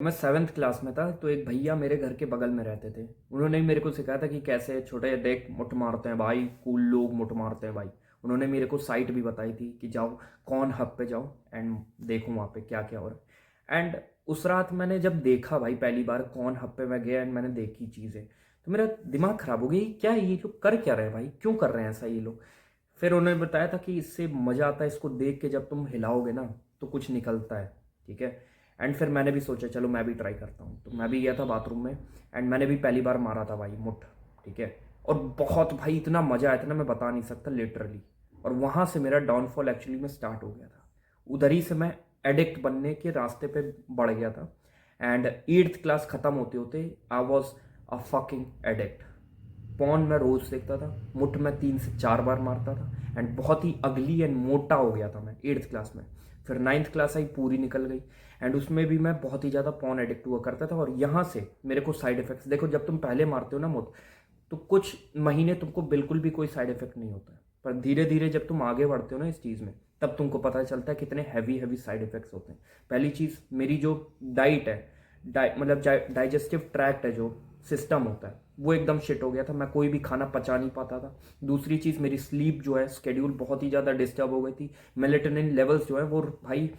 मैं seventh class में था तो एक भैया मेरे घर के बगल में रहते थे। उन्होंने मेरे को सिखाया था कि कैसे छोटे देख मुठ मारते हैं भाई, कूल लोग मुठ मारते हैं भाई। उन्होंने मेरे को साइट भी बताई थी कि जाओ कौन हब पे जाओ एंड देखो वहाँ पे क्या क्या हो रहा है। एंड उस रात मैंने जब देखा भाई पहली बार कौन हब पे मैं गया एंड मैंने देखी चीज़ें, तो मेरा दिमाग खराब हो गई। क्या है ये लोग कर क्या रहे हैं भाई, क्यों कर रहे हैं ऐसा ये लोग। फिर उन्होंने बताया था कि इससे मज़ा आता है, इसको देख के जब तुम हिलाओगे ना तो कुछ निकलता है। ठीक है। एंड फिर मैंने भी सोचा चलो मैं भी ट्राई करता हूँ, तो मैं भी गया था बाथरूम में एंड मैंने भी पहली बार मारा था भाई मुठ। ठीक है। और बहुत भाई इतना मज़ा आया था ना, मैं बता नहीं सकता लिटरली। और वहाँ से मेरा डाउनफॉल एक्चुअली में स्टार्ट हो गया था। उधर ही से मैं एडिक्ट बनने के रास्ते पे बढ़ गया था। एंड 8th क्लास ख़त्म होते होते I was a fucking addict. Porn मैं रोज देखता था, मुठ में 3 से 4 बार मारता था एंड बहुत ही अगली एंड मोटा हो गया था मैं 8th क्लास में। फिर 9th क्लास आई, पूरी निकल गई एंड उसमें भी मैं बहुत ही ज़्यादा पॉन एडिक्ट हुआ करता था। और यहाँ से मेरे को साइड इफेक्ट्स देखो, जब तुम पहले मारते हो ना मुठ तो कुछ महीने तुमको बिल्कुल भी कोई साइड इफेक्ट नहीं होता है, पर धीरे धीरे जब तुम आगे बढ़ते हो ना इस चीज़ में, तब तुमको पता चलता है कितने हैवी हैवी साइड इफेक्ट्स होते हैं। पहली चीज़, मेरी जो डाइट है, मतलब डाइजेस्टिव ट्रैक्ट है, जो सिस्टम होता है, वो एकदम शिट हो गया था। मैं कोई भी खाना पचा नहीं पाता था। दूसरी चीज़, मेरी स्लीप जो है स्केड्यूल बहुत ही ज़्यादा डिस्टर्ब हो गई थी। मेलेटोनिन लेवल्स जो है वो भाई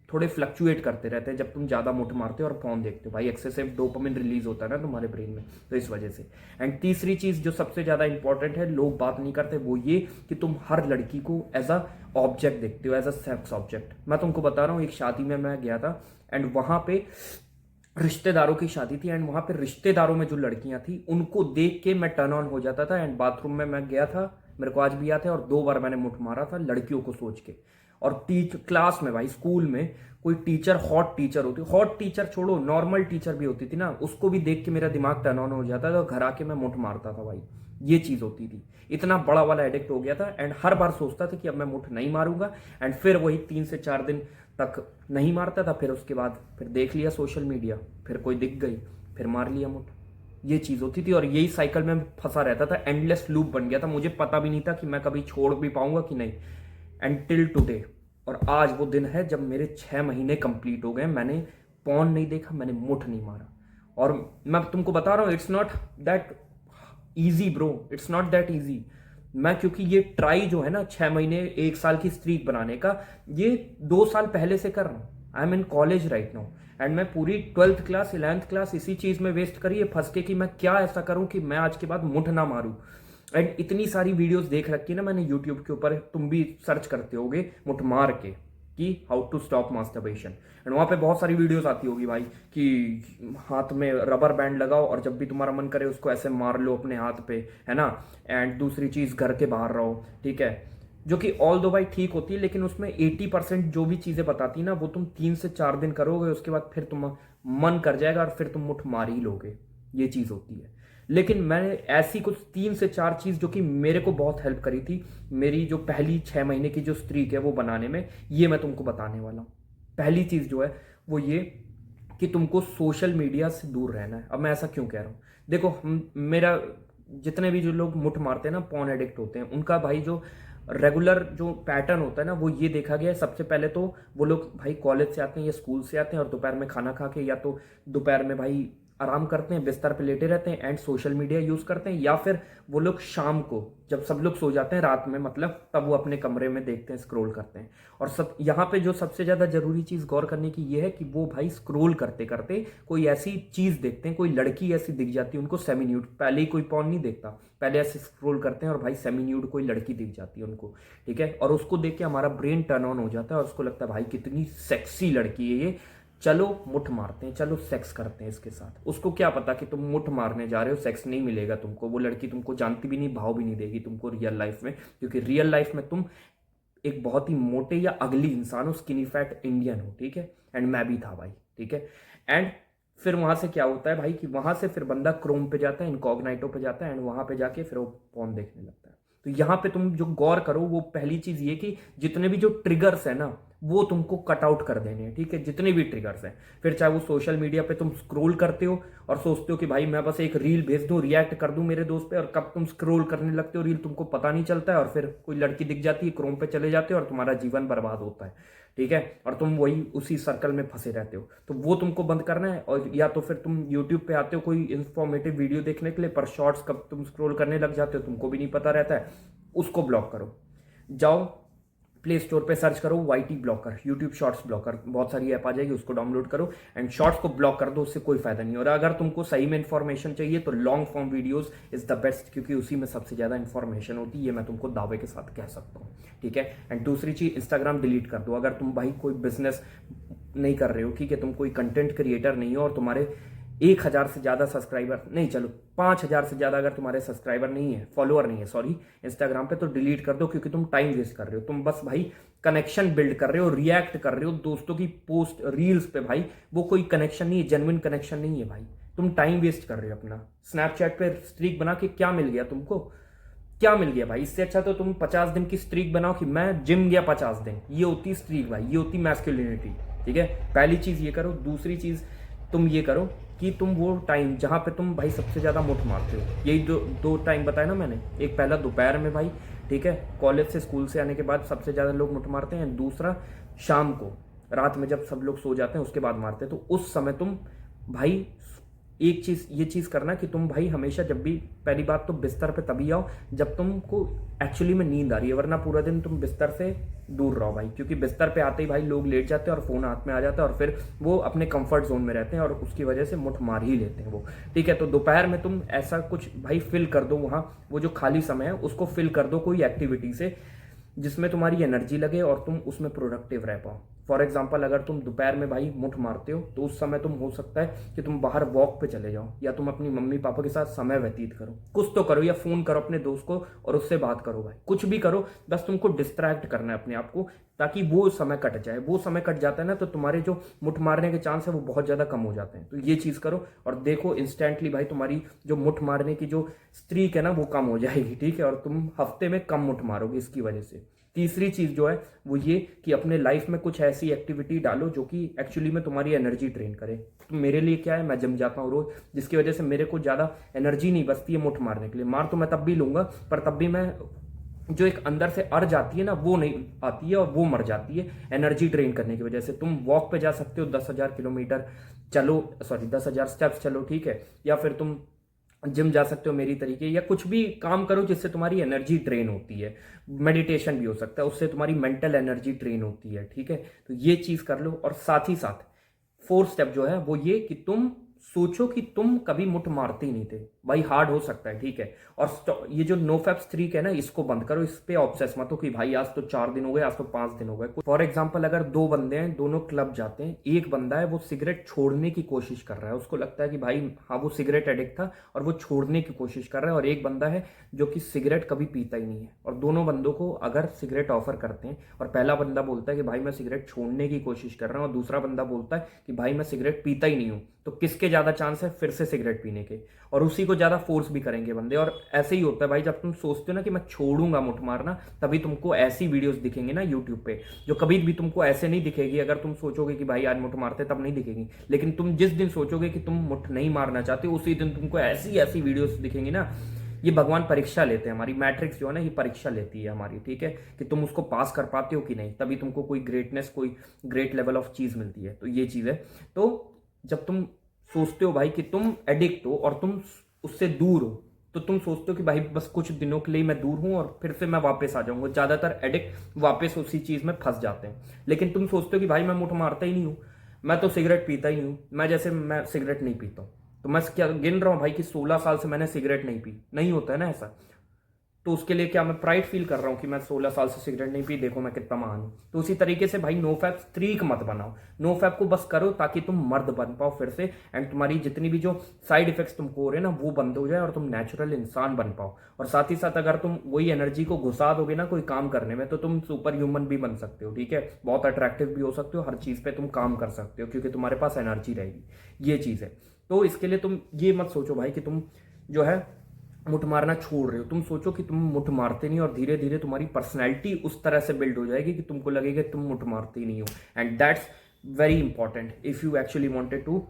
थोड़े फ्लक्चुएट करते रहते हैं जब तुम ज़्यादा मुठ मारते हो और फोन देखते हो। भाई एक्सेसिव डोपामिन रिलीज होता है ना तुम्हारे ब्रेन में, तो इस वजह से। एंड तीसरी चीज़ जो सबसे ज़्यादा इंपॉर्टेंट है, लोग बात नहीं करते, वो ये कि तुम हर लड़की को एज अ ऑब्जेक्ट देखते हो, एज अ सेक्स ऑब्जेक्ट। मैं तुमको बता रहा हूँ, एक शादी में मैं गया था एंड वहाँ पे रिश्तेदारों की शादी थी एंड वहां पे रिश्तेदारों में जो लड़कियां थी उनको देख के मैं टर्न ऑन हो जाता था। एंड बाथरूम में मैं गया था, मेरे को आज भी याद है, और 2 बार मैंने मुठ मारा था लड़कियों को सोच के। और क्लास में भाई, स्कूल में कोई टीचर, हॉट टीचर होती, हॉट टीचर छोड़ो, नॉर्मल टीचर भी होती थी ना, उसको भी देख के मेरा दिमाग टर्न ऑन हो जाता था, घर आके मैं मुठ मारता था भाई। ये चीज होती थी। इतना बड़ा वाला एडिक्ट हो गया था एंड हर बार सोचता था कि अब मैं मुठ नहीं मारूंगा। एंड फिर वही 3 से 4 दिन तक नहीं मारता था। फिर उसके बाद फिर देख लिया सोशल मीडिया, फिर कोई दिख गई, फिर मार लिया मुठ। ये चीज होती थी और यही साइकिल में फंसा रहता था। एंडलेस लूप बन गया था, मुझे पता भी नहीं था कि मैं कभी छोड़ भी पाऊंगा कि नहीं। एंड टिल टुडे, और आज वो दिन है जब मेरे 6 महीने कंप्लीट हो गए, मैंने पॉन नहीं देखा, मैंने मुठ नहीं मारा। और मैं तुमको बता रहा हूं, it's not that easy bro, it's not that easy. मैं क्योंकि ये ट्राई जो है ना, 6 महीने 1 साल की स्ट्रीक बनाने का, ये 2 साल पहले से कर रहा हूँ। I am in college right now and मैं पूरी 12th क्लास 11th क्लास इसी चीज में वेस्ट करी है, फंस के कि मैं क्या ऐसा करूं कि मैं आज के बाद मुठ ना मारूं। एंड इतनी सारी वीडियोस देख रखी है ना मैंने यूट्यूब के ऊपर, तुम भी सर्च करते होगे मुठ मार के कि how to stop masturbation, and वहां पे बहुत सारी वीडियोस आती होगी भाई कि हाथ में रबर बैंड लगाओ और जब भी तुम्हारा मन करे उसको ऐसे मार लो अपने हाथ पे, है ना। एंड दूसरी चीज, घर के बाहर रहो, ठीक है, जो कि ऑल दो भाई ठीक होती है, लेकिन उसमें 80% जो भी चीजें बताती है ना, वो तुम 3 से 4 दिन करोगे, उसके बाद फिर तुम मन कर जाएगा और फिर तुम मुठ मार ही लोगे। ये चीज होती है। लेकिन मैंने ऐसी कुछ 3 से 4 चीज जो कि मेरे को बहुत हेल्प करी थी, मेरी जो पहली 6 महीने की जो स्ट्रीक है वो बनाने में, ये मैं तुमको बताने वाला हूँ। पहली चीज जो है वो ये कि तुमको सोशल मीडिया से दूर रहना है। अब मैं ऐसा क्यों कह रहा हूँ, देखो हम मेरा जितने भी जो लोग मुठ मारते हैं ना, पॉन एडिक्ट होते हैं, उनका भाई जो रेगुलर जो पैटर्न होता है ना, वो ये देखा गया है। सबसे पहले तो वो लोग भाई कॉलेज से आते हैं या स्कूल से आते हैं और दोपहर में खाना खा के, या तो दोपहर में भाई आराम करते हैं, बिस्तर पे लेटे रहते हैं एंड सोशल मीडिया यूज करते हैं, या फिर वो लोग शाम को जब सब लोग सो जाते हैं रात में, मतलब तब वो अपने कमरे में देखते हैं, स्क्रॉल करते हैं। और सब यहाँ पे जो सबसे ज्यादा जरूरी चीज गौर करने की ये है कि वो भाई स्क्रॉल करते करते कोई ऐसी चीज देखते हैं, कोई लड़की ऐसी दिख जाती है उनको सेमी न्यूड, पहले ही कोई पॉर्न नहीं देखता, पहले ऐसे स्क्रॉल करते हैं और भाई सेमी न्यूड कोई लड़की दिख जाती है उनको, ठीक है, और उसको देख के हमारा ब्रेन टर्न ऑन हो जाता है और उसको लगता है भाई कितनी सेक्सी लड़की है ये, चलो मुठ मारते हैं, चलो सेक्स करते हैं इसके साथ। उसको क्या पता कि तुम मुठ मारने जा रहे हो, सेक्स नहीं मिलेगा तुमको, वो लड़की तुमको जानती भी नहीं, भाव भी नहीं देगी तुमको रियल लाइफ में, क्योंकि रियल लाइफ में तुम एक बहुत ही मोटे या अगली इंसान हो, स्किनी फैट इंडियन हो, ठीक है। एंड मैं भी था भाई, ठीक है। एंड फिर वहां से क्या होता है भाई कि वहां से फिर बंदा क्रोम पे जाता है, इनकॉग्नाइटो पे जाता है एंड वहां पे जाके फिर वो पॉर्न देखने लगता है। तो यहाँ पे तुम जो गौर करो, वो पहली चीज ये कि जितने भी जो ट्रिगर्स है ना, वो तुमको कट आउट कर देने हैं, ठीक है, जितने भी ट्रिगर्स हैं। फिर चाहे वो सोशल मीडिया पे तुम स्क्रोल करते हो और सोचते हो कि भाई मैं बस एक रील भेज दूं, रिएक्ट कर दूं मेरे दोस्त पे, और कब तुम स्क्रोल करने लगते हो रील तुमको पता नहीं चलता है, और फिर कोई लड़की दिख जाती है, क्रोम पे चले जाते हो और तुम्हारा जीवन बर्बाद होता है, ठीक है, और तुम वही उसी सर्कल में फंसे रहते हो, तो वो तुमको बंद करना है। और या तो फिर तुम यूट्यूब पे आते हो कोई इन्फॉर्मेटिव वीडियो देखने के लिए, पर शॉर्ट्स कब तुम स्क्रॉल करने लग जाते हो तुमको भी नहीं पता रहता है, उसको ब्लॉक करो। जाओ प्ले स्टोर पे सर्च करो YT blocker, YouTube shorts blocker, बहुत सारी ऐप आ जाएगी, उसको डाउनलोड करो एंड शॉर्ट्स को ब्लॉक कर दो, उससे कोई फायदा नहीं। और अगर तुमको सही में इंफॉर्मेशन चाहिए तो long form videos is the best, क्योंकि उसी में सबसे ज्यादा इंफॉर्मेशन होती है, ये मैं तुमको दावे के साथ कह सकता हूँ, ठीक है। एंड दूसरी चीज, इंस्टाग्राम डिलीट कर दो। अगर तुम भाई कोई बिजनेस नहीं कर रहे हो, ठीक है, तुम कोई कंटेंट क्रिएटर नहीं हो और तुम्हारे 1,000 से ज्यादा सब्सक्राइबर नहीं, चलो 5,000 से ज्यादा अगर तुम्हारे सब्सक्राइबर नहीं है, फॉलोअर नहीं है सॉरी, इंस्टाग्राम पे, तो डिलीट कर दो, क्योंकि तुम टाइम वेस्ट कर रहे हो। तुम बस भाई कनेक्शन बिल्ड कर रहे हो, रिएक्ट कर रहे हो दोस्तों की पोस्ट रील्स पे, भाई वो कोई कनेक्शन नहीं है, जेन्युइन कनेक्शन नहीं है भाई, तुम टाइम वेस्ट कर रहे हो अपना। स्नैपचैट पे स्ट्रीक बना के क्या मिल गया तुमको, क्या मिल गया भाई? इससे अच्छा तो तुम 50 दिन की स्ट्रीक बनाओ कि मैं जिम गया 50 दिन, ये होती स्ट्रीक भाई, ये होती मैस्कुलिनिटी, ठीक है। पहली चीज ये करो। दूसरी चीज तुम ये करो कि तुम वो टाइम जहां पे तुम भाई सबसे ज्यादा मुठ मारते हो, यही दो टाइम बताया ना मैंने, एक पहला दोपहर में भाई, ठीक है, कॉलेज से स्कूल से आने के बाद सबसे ज्यादा लोग मुठ मारते हैं, दूसरा शाम को, रात में जब सब लोग सो जाते हैं उसके बाद मारते हैं। तो उस समय तुम भाई एक चीज, ये चीज करना कि तुम भाई हमेशा जब भी, पहली बात तो बिस्तर पे तभी आओ जब तुमको एक्चुअली में नींद आ रही है, वरना पूरा दिन तुम बिस्तर से दूर रहो भाई, क्योंकि बिस्तर पे आते ही भाई लोग लेट जाते हैं और फोन हाथ में आ जाता है और फिर वो अपने कंफर्ट जोन में रहते हैं और उसकी वजह से मुठ मार ही लेते हैं वो, ठीक है। तो दोपहर में तुम ऐसा कुछ भाई फिल कर दो, वहां वो जो खाली समय है उसको फिल कर दो कोई एक्टिविटी से जिसमें तुम्हारी एनर्जी लगे और तुम उसमें प्रोडक्टिव रह पाओ। फॉर एग्जाम्पल, अगर तुम दोपहर में भाई मुठ मारते हो तो उस समय तुम, हो सकता है कि तुम बाहर वॉक पे चले जाओ, या तुम अपनी मम्मी पापा के साथ समय व्यतीत करो, कुछ तो करो, या फोन करो अपने दोस्त को और उससे बात करो भाई, कुछ भी करो, बस तुमको डिस्ट्रैक्ट करना है अपने आप को, ताकि वो समय कट जाए। वो समय कट जाता है ना तो तुम्हारे जो मुठ मारने के चांस है वो बहुत ज्यादा कम हो जाते हैं। तो ये चीज करो और देखो इंस्टेंटली भाई तुम्हारी जो मुठ मारने की जो स्ट्रीक है ना वो कम हो जाएगी, ठीक है, और तुम हफ्ते में कम मुठ मारोगे इसकी वजह से। तीसरी चीज जो है वो ये कि अपने लाइफ में कुछ ऐसी एक्टिविटी डालो जो कि एक्चुअली में तुम्हारी एनर्जी ट्रेन करे। तो मेरे लिए क्या है, मैं जिम जाता हूँ रोज, जिसकी वजह से मेरे को ज्यादा एनर्जी नहीं बचती है मुठ मारने के लिए। मार तो मैं तब भी लूंगा, पर तब भी मैं जो एक अंदर से अड़ जाती है ना वो नहीं आती है और वो मर जाती है एनर्जी ट्रेन करने की वजह से। तुम वॉक पे जा सकते हो, 10,000 किलोमीटर चलो, सॉरी 10,000 स्टेप्स चलो, ठीक है, या फिर तुम जिम जा सकते हो मेरी तरीके, या कुछ भी काम करो जिससे तुम्हारी एनर्जी ट्रेन होती है। मेडिटेशन भी हो सकता है, उससे तुम्हारी मेंटल एनर्जी ट्रेन होती है, ठीक है। तो ये चीज कर लो। और साथ ही साथ फोर्थ स्टेप जो है वो ये कि तुम सोचो कि तुम कभी मुठ मारते ही नहीं थे भाई, हार्ड हो सकता है, ठीक है। और ये जो नो फैप स्ट्रीक है ना, इसको बंद करो, इस पे ऑब्सेस मत हो कि भाई आज तो 4 दिन हो गए, आज तो 5 दिन हो गए। फॉर एग्जाम्पल, अगर 2 बंदे हैं, दोनों क्लब जाते हैं, एक बंदा है वो सिगरेट छोड़ने की कोशिश कर रहा है, उसको लगता है कि भाई हाँ वो सिगरेट एडिक्ट था और वो छोड़ने की कोशिश कर रहा है, और एक बंदा है जो कि सिगरेट कभी पीता ही नहीं है, और दोनों बंदों को अगर सिगरेट ऑफर करते हैं और पहला बंदा बोलता है कि भाई मैं सिगरेट छोड़ने की कोशिश कर रहा हूँ और दूसरा बंदा बोलता है कि भाई मैं सिगरेट पीता ही नहीं हूँ, तो किसके ज्यादा चांस है फिर से सिगरेट पीने के, और उसी को ज्यादा फोर्स भी करेंगे बंदे। और ऐसे ही होता है भाई, जब तुम सोचते हो ना कि मैं छोड़ूंगा मुठ मारना, तभी तुमको ऐसी वीडियोस दिखेंगे ना यूट्यूब पे जो कभी भी तुमको ऐसे नहीं दिखेगी। अगर तुम सोचोगे कि भाई आज मुठ मारते तब नहीं दिखेगी, लेकिन तुम जिस दिन सोचोगे कि तुम मुठ नहीं मारना चाहते उसी दिन तुमको ऐसी ऐसी वीडियोस दिखेंगी ना। ये भगवान परीक्षा लेते हैं, हमारी मैट्रिक्स जो है ना ये परीक्षा लेती है हमारी, ठीक है, कि तुम उसको पास कर पाते हो कि नहीं, तभी तुमको कोई ग्रेटनेस, कोई ग्रेट लेवल ऑफ चीज मिलती है। तो ये चीज है। तो जब तुम सोचते हो भाई कि तुम एडिक्ट हो और तुम उससे दूर हो, तो तुम सोचते हो कि भाई बस कुछ दिनों के लिए मैं दूर हूं और फिर से मैं वापस आ जाऊंगा। ज्यादातर एडिक्ट वापस उसी चीज में फंस जाते हैं। लेकिन तुम सोचते हो कि भाई मैं मुठ मारता ही नहीं हूं, मैं तो सिगरेट पीता ही नहीं हूं, मैं सिगरेट नहीं पीता हूं, तो मैं क्या गिन रहा हूं भाई कि 16 साल से मैंने सिगरेट नहीं पी, नहीं होता है ना ऐसा। तो उसके लिए क्या मैं प्राइड फील कर रहा हूं कि मैं 16 साल से सिगरेट नहीं पी, देखो मैं कितना महान हूं। तो उसी तरीके से भाई नो फैप स्ट्रीक मत बनाओ, नो फैप को बस करो ताकि तुम मर्द बन पाओ फिर से, एंड तुम्हारी जितनी भी जो साइड इफेक्ट्स तुमको हो रहे हैं ना वो बंद हो जाए और तुम नेचुरल इंसान बन पाओ। और साथ ही साथ अगर तुम वही एनर्जी को घुसा दोगे ना कोई काम करने में, तो तुम सुपर ह्यूमन भी बन सकते हो, ठीक है, बहुत अट्रैक्टिव भी हो सकते हो, हर चीज पे तुम काम कर सकते हो क्योंकि तुम्हारे पास एनर्जी रहेगी। ये चीज है। तो इसके लिए तुम ये मत सोचो भाई कि तुम जो है मुठ मारना छोड़ रहे हो, तुम सोचो कि तुम मुठ मारते नहीं, और धीरे धीरे तुम्हारी पर्सनैलिटी उस तरह से बिल्ड हो जाएगी कि तुमको लगेगा तुम मुठ मारते ही नहीं हो। And that's very important if you actually wanted to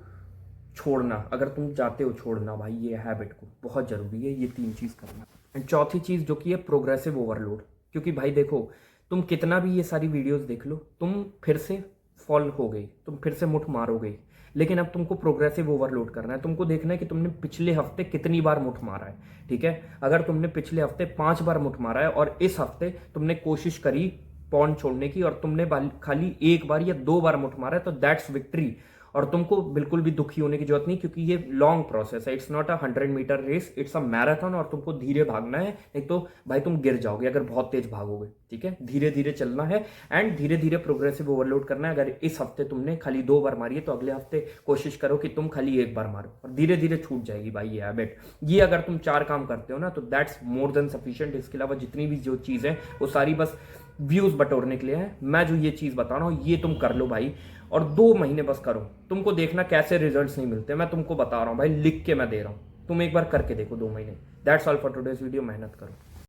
छोड़ना, अगर तुम चाहते हो छोड़ना भाई ये हैबिट को, बहुत जरूरी है ये 3 चीज करना। एंड चौथी चीज जो कि है प्रोग्रेसिव ओवरलोड, क्योंकि भाई देखो तुम कितना भी ये सारी वीडियोस देख लो, तुम फिर से फॉल हो गई, तुम फिर से मुठ मारोगे। लेकिन अब तुमको प्रोग्रेसिव ओवरलोड करना है। तुमको देखना है कि तुमने पिछले हफ्ते कितनी बार मुठ मारा है, ठीक है। अगर तुमने पिछले हफ्ते 5 बार मुठ मारा है और इस हफ्ते तुमने कोशिश करी पॉन छोड़ने की और तुमने खाली 1 बार या 2 बार मुठ मारा है, तो दैट्स विक्ट्री। और तुमको बिल्कुल भी दुखी होने की जरूरत नहीं, क्योंकि ये लॉन्ग प्रोसेस है। It's not a 100 metre race, it's a marathon. और तुमको धीरे भागना है, नहीं तो भाई तुम गिर जाओगे अगर बहुत तेज भागोगे, ठीक है। धीरे धीरे चलना है एंड धीरे धीरे प्रोग्रेसिव ओवरलोड करना है। अगर इस हफ्ते तुमने खाली 2 बार मारी है, तो अगले हफ्ते कोशिश करो कि तुम खाली 1 बार मारो, और धीरे धीरे छूट जाएगी भाई ये हैबिट। ये अगर तुम 4 काम करते हो ना, तो दैट्स मोर देन सफिशिएंट। इसके अलावा जितनी भी जो चीज़ है वो सारी बस व्यूज बटोरने के लिए है। मैं जो ये चीज बता रहा हूँ ये तुम कर लो भाई, और 2 महीने बस करो। तुमको देखना कैसे रिजल्ट्स नहीं मिलते, मैं तुमको बता रहा हूँ भाई, लिख के मैं दे रहा हूँ। तुम एक बार करके देखो 2 महीने। That's all for today's video. मेहनत करो।